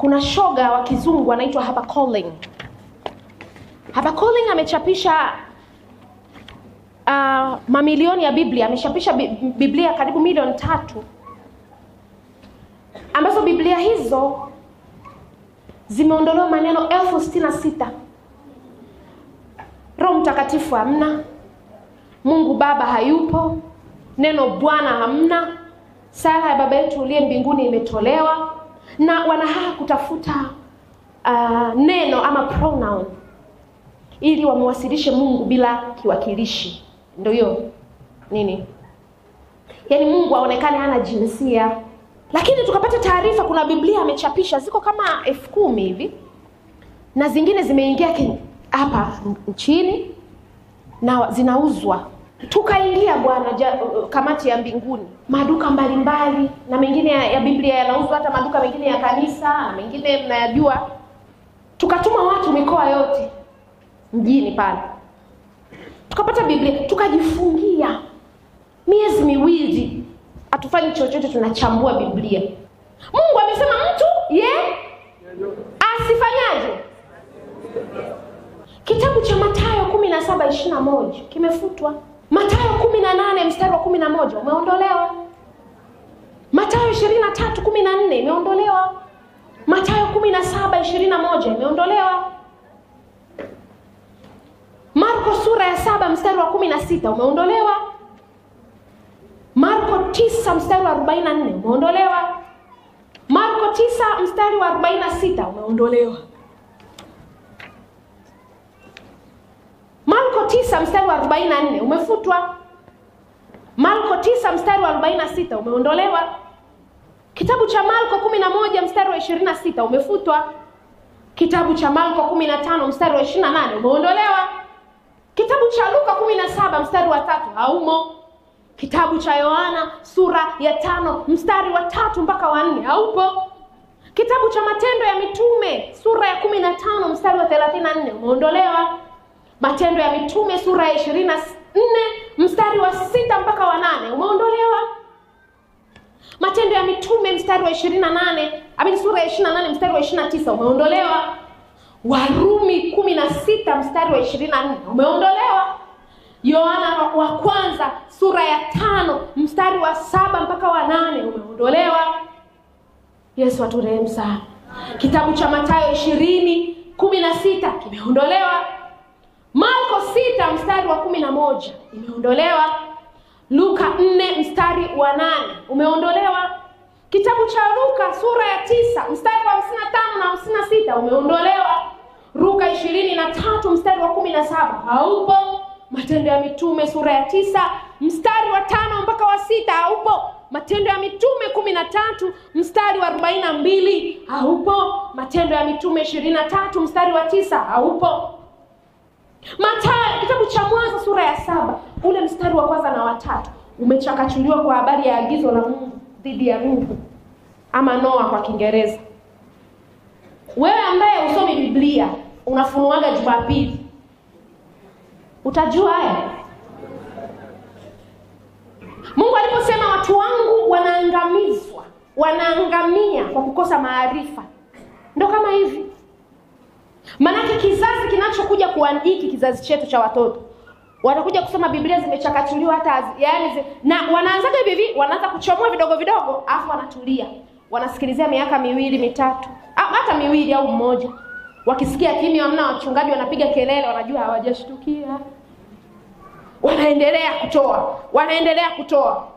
Kuna shoga wa kizungu anaitwa HarperCollins. HarperCollins amechapisha mamilioni ya Biblia. Amechapisha Biblia karibu milioni 3, ambazo Biblia hizo zimeondolewa maneno 66,000. Roho Mtakatifu hamna, Mungu Baba hayupo, neno Bwana hamna, sala ya Baba yetu uliye mbinguni imetolewa, na wanahaa kutafuta neno ama pronoun ili wamwasilishe Mungu bila kiwakilishi. Ndio hiyo nini? Yaani Mungu aonekane hana jinsia. Lakini tukapata taarifa kuna Biblia amechapisha ziko kama 10,000 hivi, na zingine zimeingia hapa nchini na zinauzwa. Tukaingia bwana kamati ya mbinguni, maduka mbalimbali, na mengine ya Biblia yanauzwa, hata maduka mengine ya kanisa, na mengine mnayajua. Tukatuma watu mikoa yote mjini pale, tukapata Biblia, tukajifungia miezi 2 hatufanyi chochote, tunachambua Biblia. Mungu amesema mtu asifanyaje? Kitabu cha Mathayo 17:21 kimefutwa. Mathayo 18 mstari wa 11 umeondolewa. Mathayo 23:14 imeondolewa. Mathayo 17:21 imeondolewa. Marko sura ya 7 mstari wa 16 umeondolewa. Marko 9 mstari wa 44 umeondolewa. Marko 9 mstari wa 46 umeondolewa. Marko 9 mstari wa 44 umefutwa. Marko 9 mstari wa 46 umeondolewa. Kitabu cha Marko 11 mstari wa 26 umefutwa. Kitabu cha Marko 15 mstari wa 28 umeondolewa. Kitabu cha Luka 17 mstari wa 3 haumo. Kitabu cha Yohana sura ya 5 mstari wa 3 mpaka wa 4 haupo. Kitabu cha Matendo ya Mitume sura ya 15 mstari wa 34 umeondolewa. Matendo ya Mitume sura ya 24 mstari wa 6 mpaka wa 8 umeondolewa. Matendo ya Mitume mstari wa 28, sura ya 28 mstari wa 29 umeondolewa. Warumi 16 mstari wa 24 umeondolewa. Yohana wa kwanza sura ya 5 mstari wa 7 mpaka wa 8 umeondolewa. Yesu aturehemu sana. Kitabu cha Mathayo 20:16 kimeondolewa. Marko 6 mstari wa 11 imeondolewa. Luka 4 mstari wa 8 umeondolewa. Kitabu cha Luka sura ya 9 mstari wa 55 na 56 umeondolewa. Luka 23 mstari wa 17 haupo. Matendo ya Mitume sura ya 9 mstari wa 5 mpaka wa 6 haupo. Matendo ya Mitume 13 mstari wa 42 haupo. Matendo ya Mitume 23 mstari wa 9 haupo. Mathayo, kitabu cha Mwanzo sura ya 7 ule mstari wa 1 na wa 3 umechakachuliwa kwa habari ya agizo la Mungu dhidi ya Nuhu ama Noa kwa Kiingereza. Wewe ambaye usomi Biblia unafunuaga Jumapili, utajua haya. Mungu aliposema watu wangu wanaangamizwa, wanaangamia kwa kukosa maarifa, ndio kama hivi. Manake kizazi kinachokuja kuandiki kizazi chetu cha watoto, watakuja kusoma Biblia zimechakachuliwa hata na wanaanzaga hivi, wanaanza kuchomoa vidogo vidogo, afu wanatulia. Wanasikilizia miaka 2, 3, hata 2 au 1. Wakisikia kimya, hamna wachungaji wanapiga kelele, wanajua hawajashtukia. Wanaendelea kutoa.